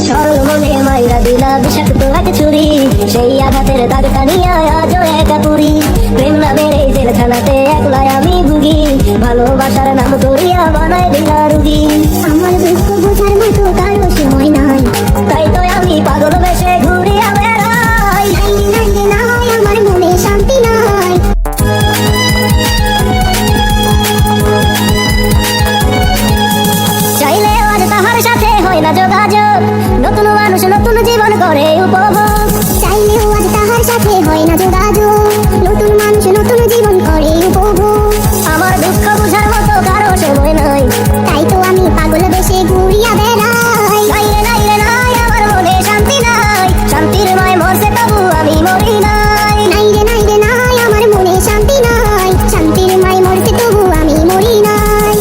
সরল মনে মাইরা দিলা বিষাক্ত এক ছুরি, সেই আঘাতের দাগটা নিয়ে আজও একা পুরি। প্রেম নামের এই জেলখানাতে একলাই আমি ভুগি, ভালোবাসার নাম করিয়া বানায় দিলা রুগী। আমার দুঃখ বোঝার মতো কারো সময় নাই, তাই তো আমি পাগল বেশে ঘুরিয়া বেড়াই। নাই রে নাই রে নাই, আমার মনে শান্তি নাই। চাইলেও আজ তাহার সাথে হয় না যোগাযোগ, নতুন মানুষ নতুন জীবন করে উপভোগ। চাইলেও আজ তাহার সাথে হয় না যোগাযোগ, নতুন মানুষ নতুন জীবন করে উপভোগ। আমার দুঃখ বুঝার মতো কারো সময় নাই, তাই তো আমি পাগল বেশে ঘুরিয়া বেড়াই। নাই রে নাই রে নাই, আমার মনে শান্তি নাই। শান্তির মায় মরছে তবু আমি মরি নাই। নাই রে নাই রে নাই, আমার মনে শান্তি নাই। শান্তির মাই মরছে তবু আমি মরি নাই।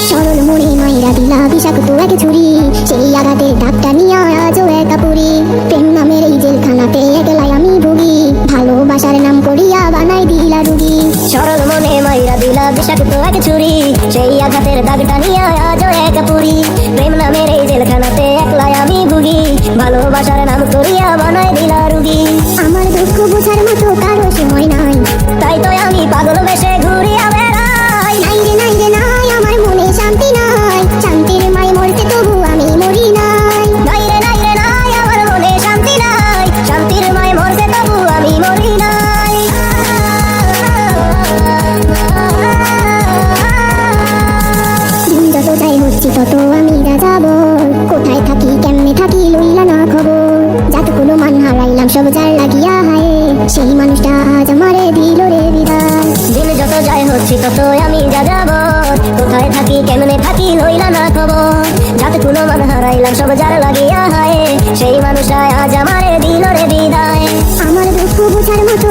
সরল মনে মাইরা দিলা বিষাক্ত এক ছুরি, সেই আঘাতের দাগটা নিয়ে আজও একা পুরি। প্রেম নামের এই জেলখানাতে একলাই আমি ভুগি, ভালোবাসার নাম করিয়া বানাই দিলা রুগী। সরল মনে মাইরা দিলা বিষাক্ত এক ছুরি, সেই আঘাতের দাগটা নিয়ে আজও একা পুরি। প্রেম নামের এই জেলখানাতে একলাই আমি ভুগি, ভালোবাসার নাম করিয়া বানায় দিলা রুগী। আমার দুঃখ বোঝার মতো কারো সময় নাই, তাই তো আমি পাগল বেশে ঘুরিয়া বেড়াই। নাই রে নাই রে নাই, আমার মনে শান্তি নাই। শান্তির মাই মরছে তবু আমি মরি নাই। নাই রে নাই রে নাই, আমার মনে শান্তি নাই। শান্তির মায় মরছে তবু আমি মরি নাই। দিন যত যাই হচ্ছি তত আমি যাব, কোথায় থাকি কেমনে থাকি লইলা না খবর। যতগুলো মান হারাইলাম সব যার লাগিয়া হায়, সেই মানুষটা আজ আমারে দিল রে বিদায়। দিন যত যায় হচ্ছি তত আমি যাব, কোথায় থাকি কেমনে থাকি লইলা না খবর। যাতে কোনো মান হারাইলাম সব যার লাগিয়া হায়, সেই মানুষটাই আজ আমারে দিল রে বিদায়। আমার দুঃখ বোঝার মতো